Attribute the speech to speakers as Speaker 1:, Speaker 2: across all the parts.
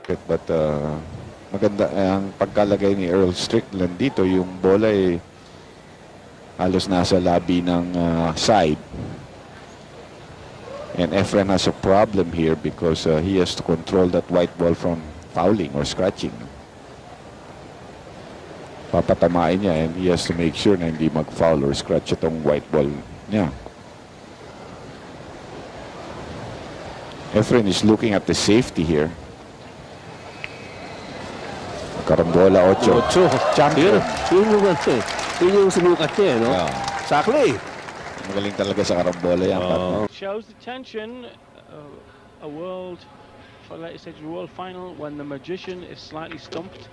Speaker 1: But maganda ang pagkalagay ni Earl Strickland dito, yung bola ay halos nasa labi ng side. And Efren has a problem here because he has to control that white ball from fouling or scratching. Papatamain niya and he has to make sure na hindi mag-foul or scratch itong white ball niya. Efren is looking at the safety here. Karambola 8. Champion.
Speaker 2: Yun yung sumukat niya, no? Exactly.
Speaker 1: Magaling talaga sa karambola yan.
Speaker 3: Shows the tension. A world, for latest stage world final when the magician is slightly stumped.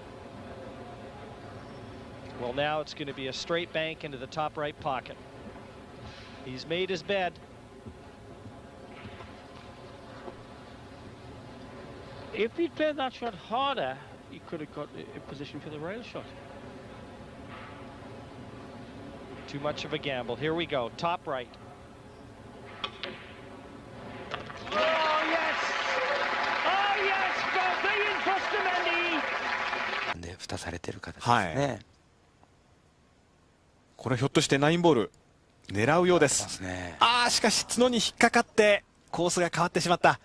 Speaker 4: Well, now it's going to be a straight bank into the top right pocket. He's made his bed.
Speaker 3: If he'd played that shot harder, he could have got a position for the rail shot.
Speaker 4: Too much of a gamble. Here we go. Top right.
Speaker 3: Oh, yes! Oh, yes! Brazilian Bustamante!
Speaker 2: で蓋されてる形ですね。
Speaker 5: これひょっとして9ボール狙うようです。ああ、しかし角に引っかかってコースが変わってしまった。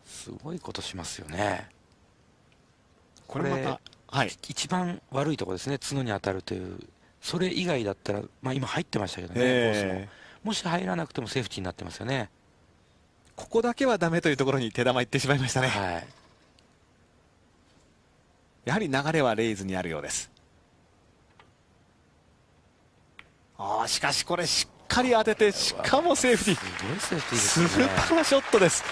Speaker 2: すごいことしますよね。
Speaker 5: これまた、はい、
Speaker 2: 一番悪いところですね。角に当たるという。それ以外だったら、まあ今入ってましたけどね。コースももし入らなくてもセーフティーになってますよね。
Speaker 5: ここだけはダメというところに手玉いってしまいましたね。はい、やはり流れはレイズにあるようです。ああ、しかしこれしっかり当てて、しかもセーフティー。
Speaker 2: すごいセーフティーですね。
Speaker 5: スーパーショットです。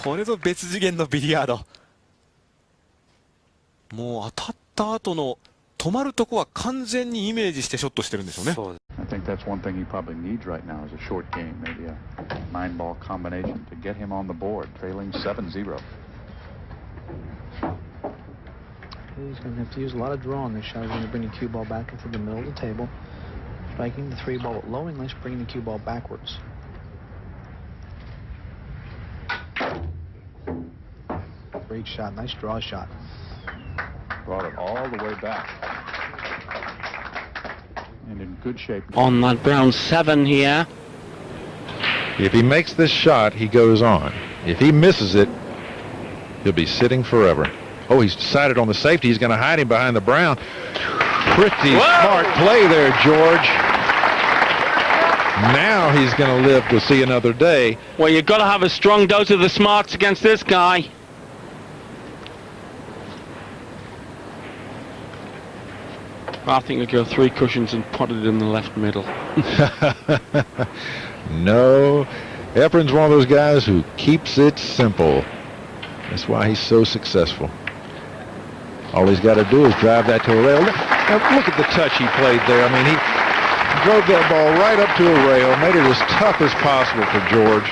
Speaker 5: これぞ別次元のビリヤード。もう当たった後の止まるとこは完全にイメージしてショットしてるんでしょうね。
Speaker 6: I think that's one thing he probably needs right now is a short game, maybe a 9-ball combination to get him on the board, trailing 7-0.
Speaker 7: He's going to have to use a lot of draw on this shot. He's going to bring the cue ball back into the middle of the table. Striking the 3-ball with low English, bringing the cue ball backwards. Great shot. Nice draw shot.
Speaker 6: Brought it all the way back. And in good shape.
Speaker 3: On that brown 7 here.
Speaker 8: If he makes this shot, he goes on. If he misses it, he'll be sitting forever. Oh, he's decided on the safety. He's going to hide him behind the brown. Pretty smart play there, George. Now he's going to live to see another day.
Speaker 3: Well, you've got to have a strong dose of the smarts against this guy. I think we'll go 3 cushions and put it in the left middle.
Speaker 8: No. Efren's one of those guys who keeps it simple. That's why he's so successful. All he's got to do is drive that to a rail. Now look at the touch he played there. I mean, he drove that ball right up to a rail, made it as tough as possible for George.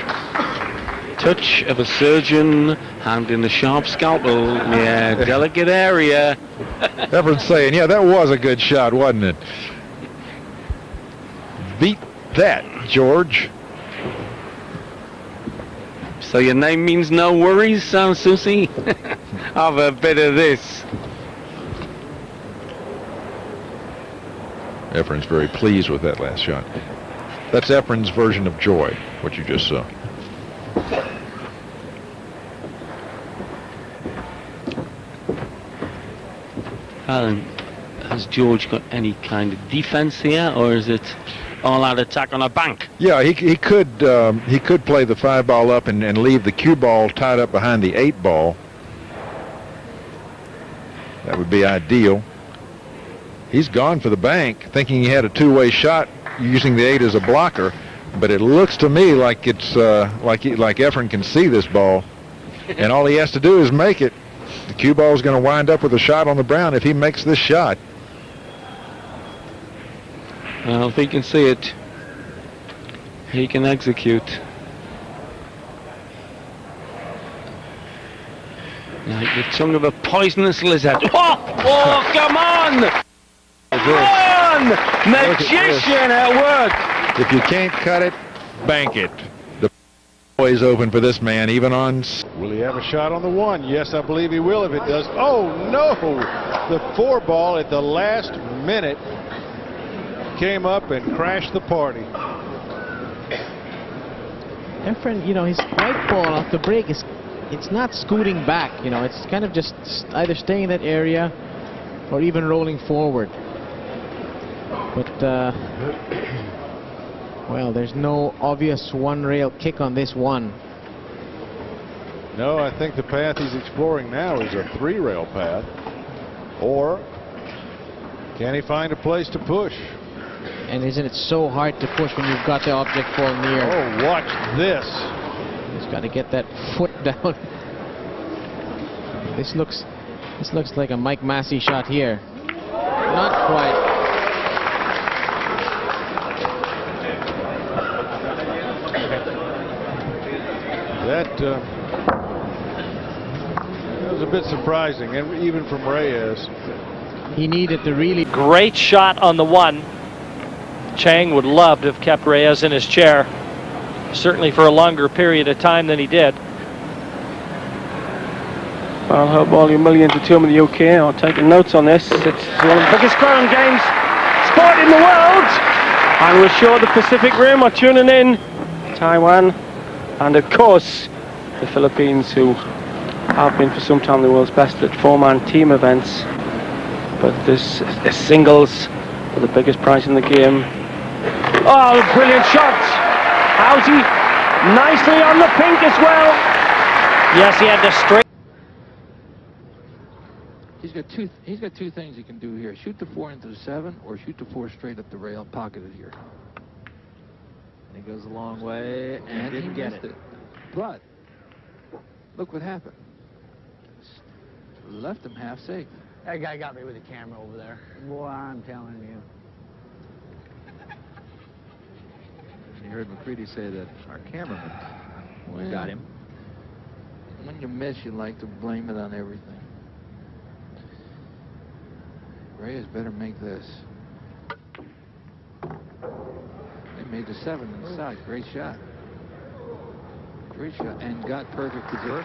Speaker 3: Touch of a surgeon, hand in the sharp scalpel. Yeah, delicate area.
Speaker 8: Efren's saying, yeah, that was a good shot, wasn't it? Beat that, George.
Speaker 3: So your name means no worries, Susie? Have a bit of this.
Speaker 8: Efren's very pleased with that last shot. That's Efren's version of joy, what you just saw.
Speaker 3: Alan, has George got any kind of defense here, or is it all-out attack on a bank?
Speaker 8: Yeah, he could play the 5-ball up and leave the cue ball tied up behind the 8-ball. That would be ideal. He's gone for the bank, thinking he had a two-way shot using the 8 as a blocker, but it looks to me like it's like Efren can see this ball, and all he has to do is make it. The cue ball is going to wind up with a shot on the brown if he makes this shot.
Speaker 3: Well, if he can see it, he can execute. Like the tongue of a poisonous lizard. Oh, come on! Come on! Magician at work!
Speaker 8: If you can't cut it, bank it. Always open for this man, even on.
Speaker 9: Will he have a shot on the one? Yes, I believe he will if it does. Oh, no! The 4 ball at the last minute came up and crashed the party.
Speaker 7: Efren, you know, his right ball off the break it's not scooting back, you know, it's kind of just either staying in that area or even rolling forward. But well, there's no obvious one-rail kick on this one.
Speaker 9: No, I think the path he's exploring now is a 3-rail path. Or can he find a place to push?
Speaker 7: And isn't it so hard to push when you've got the object fall near?
Speaker 9: Oh, watch this.
Speaker 7: He's got to get that foot down. This looks like a Mike Massey shot here. Not quite.
Speaker 9: That was a bit surprising, and even from Reyes.
Speaker 7: He needed to really...
Speaker 4: Great shot on the one. Chang would love to have kept Reyes in his chair, certainly for a longer period of time than he did.
Speaker 3: Well, I hope all you millions of two in the UK are taking notes on this. It's one of the biggest curling games sport in the world, and we're sure the Pacific Rim are tuning in. Taiwan, and of course the Philippines, who have been for some time the world's best at 4-man team events. But this is singles for the biggest prize in the game. Oh, brilliant shot! Howsey nicely on the pink as well.
Speaker 4: Yes, he had to straight.
Speaker 10: He's got two things he can do here: shoot the 4 into the 7, or shoot the 4 straight up the rail, pocketed here.
Speaker 7: And he goes a long way and didn't get it.
Speaker 10: But look what happened. Left him half safe.
Speaker 7: That guy got me with the camera over there. Boy, I'm telling you.
Speaker 10: You heard McCready say that our cameraman
Speaker 7: Got him.
Speaker 10: When you miss, you like to blame it on everything. Reyes better make this. They made the 7 inside. Great shot. Great shot. And got perfect position.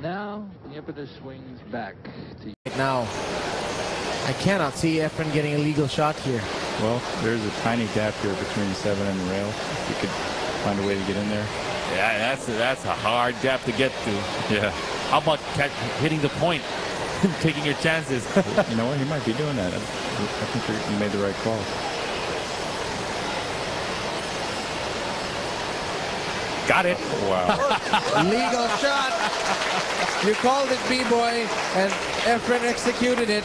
Speaker 10: Now the impetus swings back to you.
Speaker 7: Now, I cannot see Efren getting a legal shot here.
Speaker 6: Well, there's a tiny gap here between the 7 and the rail. If you could find a way to get in there.
Speaker 11: Yeah, that's a hard gap to get to.
Speaker 6: Yeah.
Speaker 11: How about hitting the point, taking your chances?
Speaker 6: You know what? He might be doing that. I think you made the right call.
Speaker 11: Got it.
Speaker 6: Wow.
Speaker 7: Legal shot. You called it, B-boy, and Efren executed it.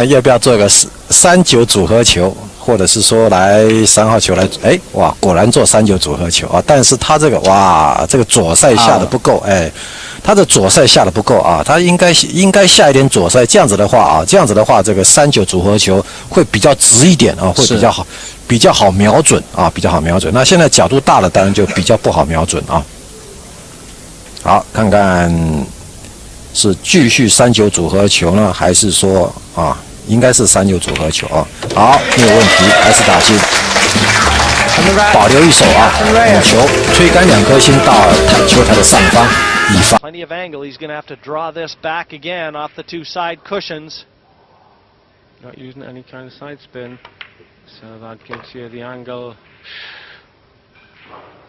Speaker 12: 要不要做个3-9组合球，或者是说来3号球来？哎，哇，果然做3-9组合球啊！但是他这个哇，这个左塞下的不够，哎，他的左塞下的不够啊，他应该下一点左塞，这样子的话，这个3-9组合球会比较直一点啊，会比较好瞄准啊，比较好瞄准。那现在角度大了，当然就比较不好瞄准啊。好，看看是继续3-9组合球呢，还是说啊，应该是3-9组合球啊。好，没有问题，还是打进，保留一手啊，母球吹干2颗星到球台的上方，以防。
Speaker 4: Plenty of angle. He's going to have to draw this back again off the 2 side cushions.
Speaker 3: Not using any kind of side spin, so that gives you the angle.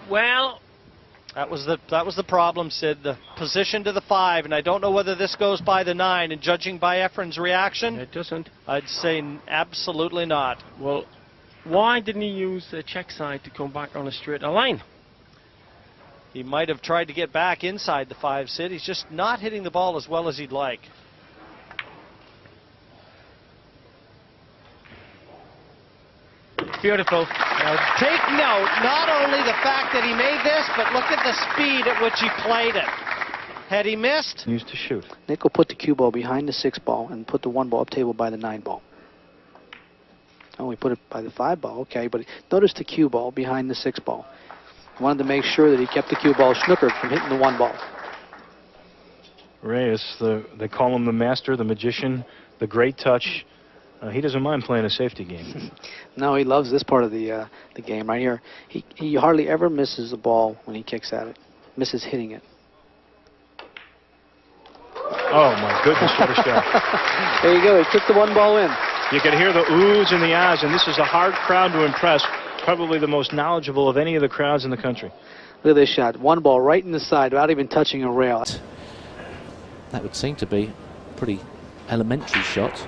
Speaker 4: Well, that was the problem, Sid. The position to the 5, and I don't know whether this goes by the 9. And judging by Efren's reaction,
Speaker 3: It doesn't.
Speaker 4: I'd say absolutely not.
Speaker 3: Well, why didn't he use the check side to come back on a straighter line?
Speaker 4: He might have tried to get back inside the 5, Sid. He's just not hitting the ball as well as he'd like.
Speaker 3: Beautiful.
Speaker 4: Now, take note, not only the fact that he made this, but look at the speed at which he played it. Had he missed?
Speaker 6: Used to shoot.
Speaker 7: Nick will put the cue ball behind the 6 ball and put the 1 ball up table by the 9 ball. Oh, we put it by the 5 ball, okay, but notice the cue ball behind the 6 ball. Wanted to make sure that he kept the cue ball snookered from hitting the 1 ball.
Speaker 6: Reyes, they call him the master, the magician, the great touch.
Speaker 3: He doesn't mind playing a safety game.
Speaker 7: No, he loves this part of the game right here. He hardly ever misses the ball when he kicks at it. Misses hitting it.
Speaker 3: Oh my goodness, what a shot.
Speaker 7: There you go, he kicked the one ball in.
Speaker 3: You can hear the oohs and the ahs, and this is a hard crowd to impress. Probably the most knowledgeable of any of the crowds in the country.
Speaker 7: Look at this shot. One ball right in the side without even touching a rail.
Speaker 11: That would seem to be a pretty elementary shot.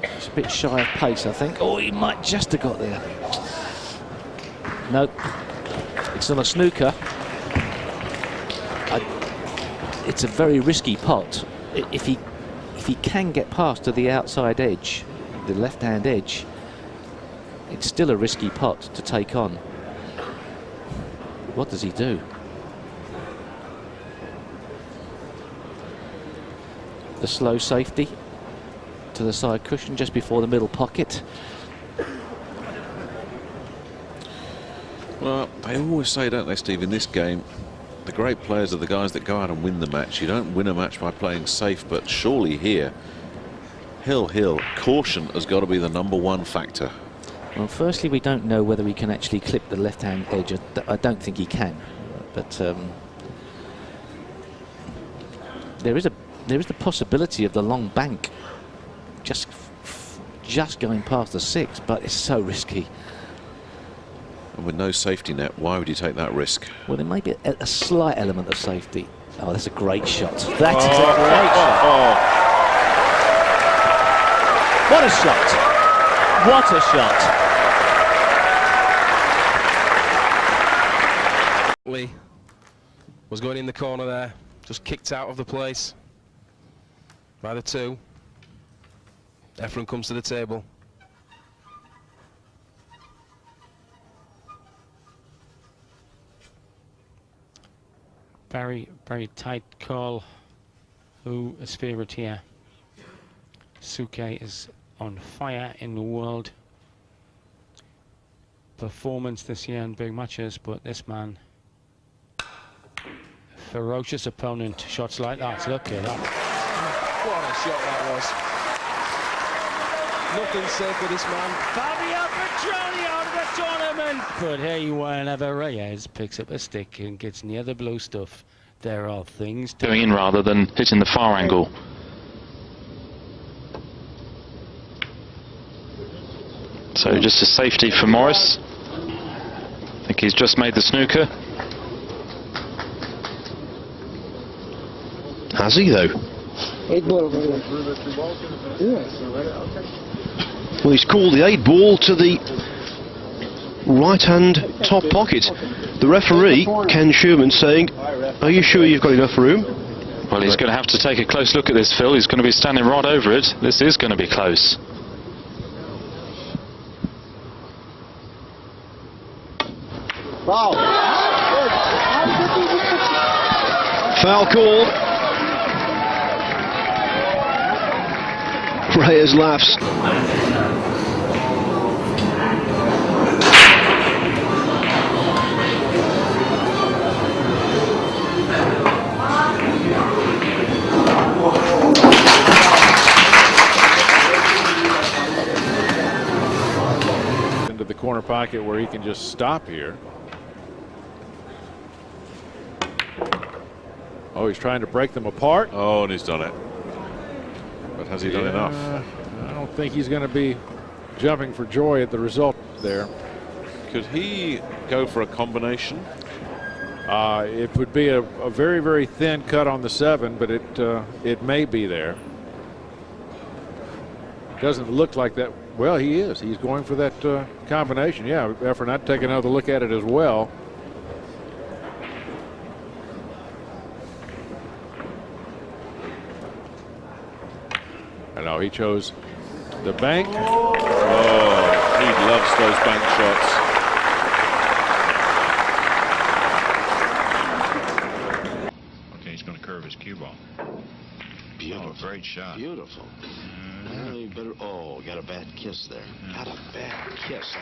Speaker 11: It's a bit shy of pace, I think. Oh, he might just have got there. Nope. It's on a snooker. It's a very risky pot. If he can get past to the outside edge, the left-hand edge, it's still a risky pot to take on. What does he do? The slow safety to the side cushion just before the middle pocket.
Speaker 13: Well, they always say, don't they, Steve, in this game, the great players are the guys that go out and win the match. You don't win a match by playing safe, but surely here, Hill, caution has got to be the #1 factor.
Speaker 11: Well, firstly, we don't know whether he can actually clip the left-hand edge. I don't think he can, but there is the possibility of the long bank just going past the 6, but it's so risky.
Speaker 13: And with no safety net, why would you take that risk?
Speaker 11: Well, there may be a slight element of safety. Oh, that's a great shot. That is a great shot. What a shot. What a shot.
Speaker 14: Lee was going in the corner there, just kicked out of the place by the 2. Efren comes to the table.
Speaker 3: Very, very tight call. Who is favourite here? Suke is on fire in the world performance this year in big matches, but this man, ferocious opponent. Shots like that. Look at that.
Speaker 14: What a shot that was. Nothing safe for this man.
Speaker 3: Fabio Petroni out of the tournament. But hey, whenever Reyes picks up a stick and gets near the blue stuff, there are things
Speaker 15: going in rather than hitting the far angle. So just a safety for Morris. I think he's just made the snooker. Has he though?
Speaker 16: 8 ball. Well, he's called the 8 ball to the right-hand top pocket. The referee, Ken Sherman, saying, "Are you sure you've got enough room?"
Speaker 15: Well, he's going to have to take a close look at this, Phil. He's going to be standing right over it. This is going to be close.
Speaker 16: Foul. Foul call. Reyes laughs.
Speaker 9: Into the corner pocket where he can just stop here. Oh, he's trying to break them apart.
Speaker 13: Oh, and he's done it. But has he done enough?
Speaker 9: I don't think he's going to be jumping for joy at the result there.
Speaker 13: Could he go for a combination?
Speaker 9: It would be a very, very thin cut on the 7, but it may be there. Doesn't look like that. Well, he is. He's going for that combination. Yeah, Efren, I'd take another look at it as well. No, he chose the bank.
Speaker 13: Oh, he loves those bank shots.
Speaker 6: Okay, he's going to curve his cue ball.
Speaker 16: Beautiful.
Speaker 6: Oh, great shot.
Speaker 16: Beautiful. You better. Oh, got a bad kiss there. Got a bad kiss.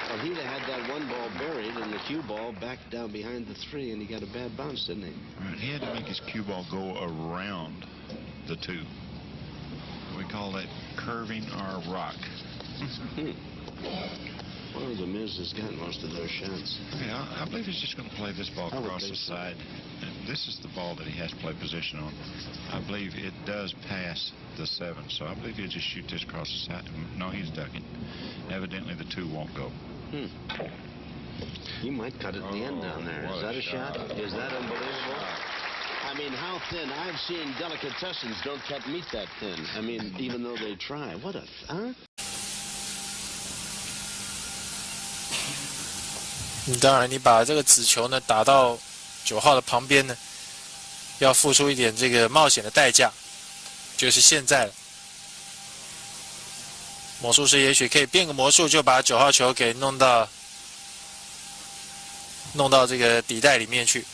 Speaker 16: Well, he'd have had that one ball buried and the cue ball back down behind the 3, and he got a bad bounce, didn't he?
Speaker 6: Right, he had to make his cue ball go around the 2. We call that curving our rock.
Speaker 16: Well, the Miz has got most of those shots.
Speaker 6: Yeah, I believe he's just going to play this ball across the side. And this is the ball that he has to play position on. I believe it does pass the 7, so I believe he'll just shoot this across the side. No, he's ducking. Evidently, the 2 won't go.
Speaker 16: He might cut it at the end down there. Is that a shot? Is that unbelievable? I mean, how thin? I've seen delicatessens don't cut meat that thin. I mean, even though they try. What a... Huh?
Speaker 17: 当然，你把这个子球呢打到9号的旁边呢，要付出一点这个冒险的代价，就是现在了。魔术师也许可以变个魔术，就把9号球给弄到这个底袋里面去。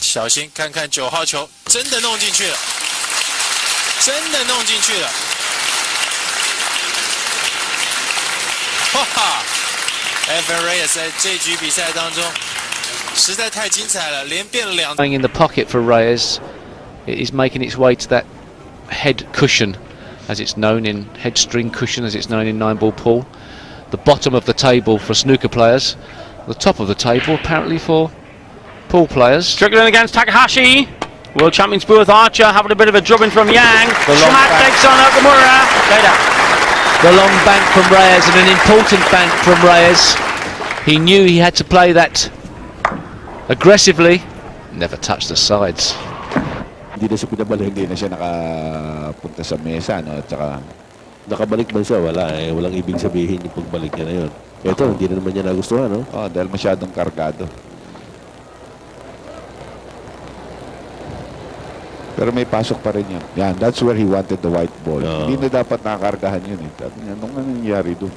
Speaker 17: 小心，看看9号球真的弄进去了，真的弄进去了！哇哈 ，Efren Reyes 在这局比赛当中实在太精彩了，连变了2。
Speaker 11: Going in the pocket for Reyes, it is making its way to that head cushion, as it's known in head string cushion, as it's known in 9-ball pool. The bottom of the table for snooker players, the top of the table apparently for pool players.
Speaker 3: Strickland against Takahashi. World champions Booth Archer having a bit of a drubbing from Yang. Schmack takes on Okamura. Later.
Speaker 11: The long bank from Reyes, and an important bank from Reyes. He knew he had to play that aggressively. Never touched the sides.
Speaker 1: Hindi na siya nakapunta sa mesa, no? At saka
Speaker 18: nakabalik man siya, wala eh. Walang ibig sabihin yung pagbalik niya na yun. Ito, hindi na naman niya nagustuhan, no?
Speaker 1: Dahil masyadong kargado. Pero may pasok pa rin yan. Yan, that's where he wanted the white ball. Hindi na dapat nakakargahan yun eh. Anong nangyari doon?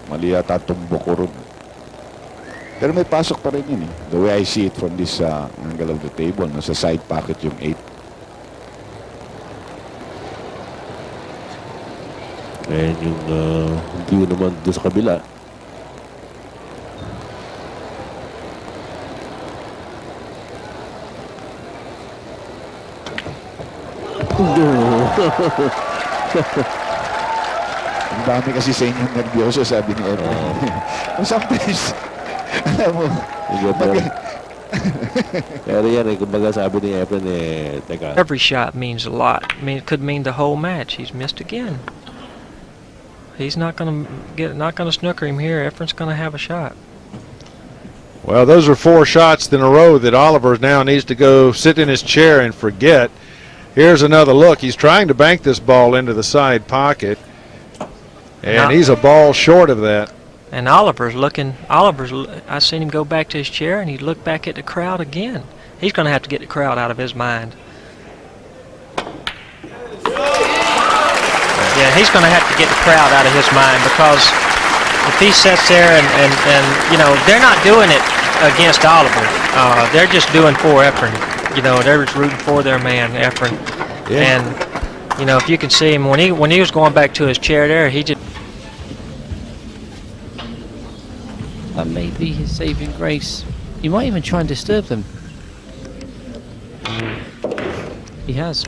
Speaker 1: Mali yata tumbok ko ron. Pero may pasok pa rin yun eh. The way I see it from this angle of the table, no? Sa side pocket yung 8.
Speaker 18: And yung view naman doon sa kabila.
Speaker 1: Ang dami kasi sa inyong nervyoso, sabi ni Efren. Sometimes, alam mo,
Speaker 18: pero yan eh, kumbaga sabi ni Efren eh, teka.
Speaker 19: Every shot means a lot. I mean, it could mean the whole match. He's missed again. He's not going to snooker him here. Efren's going to have a shot.
Speaker 9: Well, those are 4 shots in a row that Oliver now needs to go sit in his chair and forget. Here's another look. He's trying to bank this ball into the side pocket, and he's a ball short of that.
Speaker 19: And Oliver's looking. I seen him go back to his chair, and he looked back at the crowd again. He's going to have to get the crowd out of his mind. Yeah, he's going to have to get the crowd out of his mind, because if he sits there and you know, they're not doing it against Oliver. They're just doing for Efren. You know, they're just rooting for their man, Efren. Yeah. And, you know, if you can see him, when he was going back to his chair there, he just...
Speaker 20: That may be his saving grace. He might even try and disturb them. He has.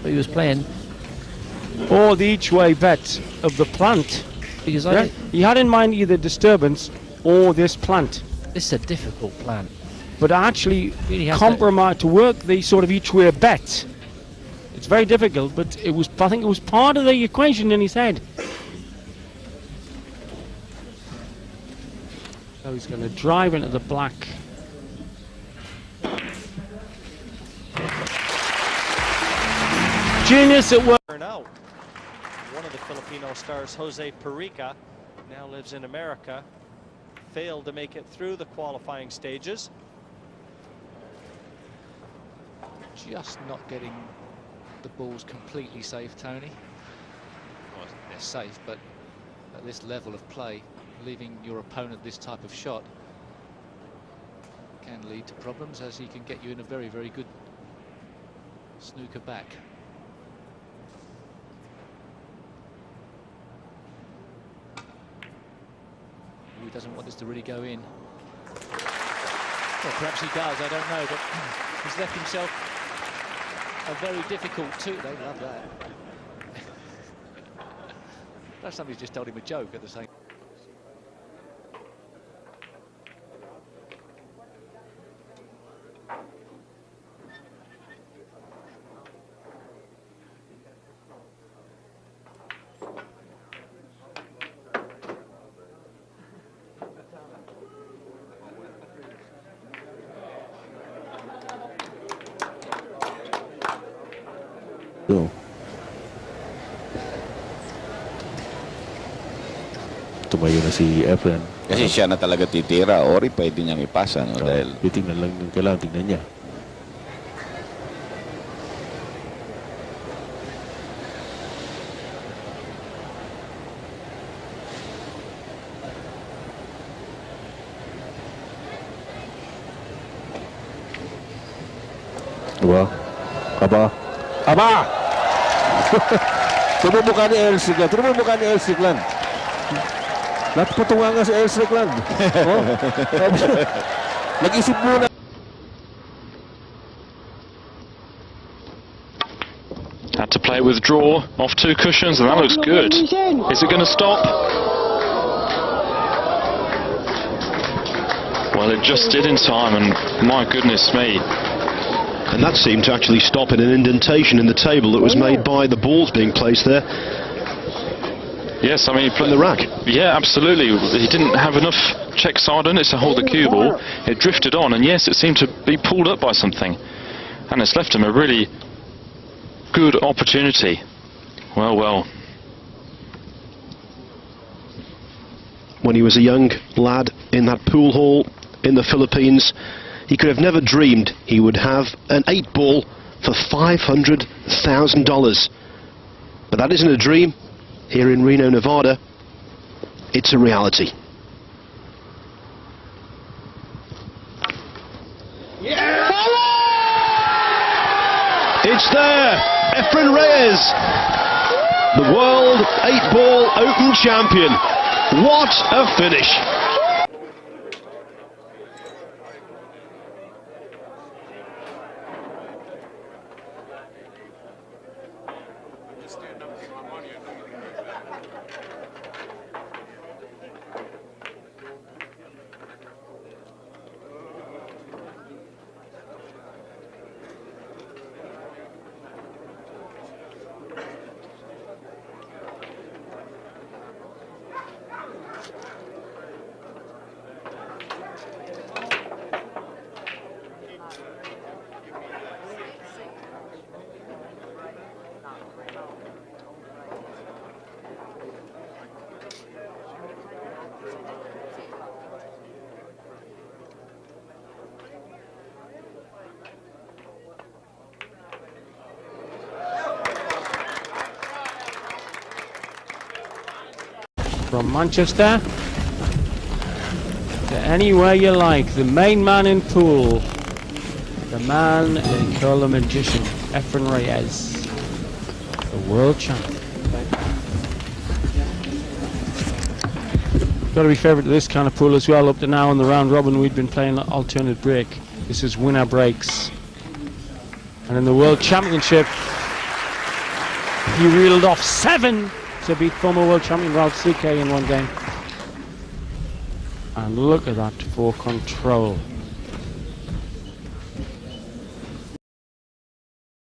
Speaker 20: But he was playing.
Speaker 3: Or the each-way bet of the plant.
Speaker 20: Because
Speaker 3: he had in mind either disturbance or this plant.
Speaker 20: This is a difficult plant.
Speaker 3: But actually
Speaker 20: really
Speaker 3: compromise to work the sort of each-way bet. It's very difficult, but it was. I think it was part of the equation in his head. So he's going to drive into the black. Genius at work.
Speaker 4: Out. One of the Filipino stars, Jose Perica, now lives in America, failed to make it through the qualifying stages.
Speaker 11: Just not getting the balls completely safe, Tony. Well, they're safe, but at this level of play, leaving your opponent this type of shot can lead to problems, as he can get you in a very, very good snooker back. He doesn't want this to really go in. Well, perhaps he does, I don't know, but he's left himself a very difficult two. They love that. Perhaps somebody's just told him a joke at the same time.
Speaker 18: So. Tumayo na si Efren.
Speaker 1: Kasi siya na talaga titira, Ori pwede niyang ipasa, no? Dahil
Speaker 18: titingnan lang yung kailangan tingnan niya. Diba? Aba! Tumumukha ni El Strickland. Tumumukha ni El Strickland. Napatunga nga si El Strickland. Oh? Nag-isip muna.
Speaker 15: Had to play with draw off 2 cushions, and that looks good. Is it going to stop? Well, it just did in time, and my goodness me.
Speaker 21: And that seemed to actually stop in an indentation in the table that was made by the balls being placed there.
Speaker 15: Yes, I mean,
Speaker 21: from the rack.
Speaker 15: Yeah, absolutely. He didn't have enough check side on it to hold the cue ball. It drifted on, and yes, it seemed to be pulled up by something. And it's left him a really good opportunity. Well, well.
Speaker 21: When he was a young lad in that pool hall in the Philippines, he could have never dreamed he would have an 8-ball for $500,000. But that isn't a dream. Here in Reno, Nevada, it's a reality. Yeah! It's there! Efren Reyes, the World 8-Ball Open Champion. What a finish!
Speaker 3: From Manchester to anywhere you like, the main man in pool, the man they call the magician, Efren Reyes, the world champion. Got to be favourite to this kind of pool as well. Up to now in the round robin, we'd been playing alternate break. This is winner breaks, and in the World Championship, he reeled off 7 to beat former world champion Ralph CK in one game. And look at that for control.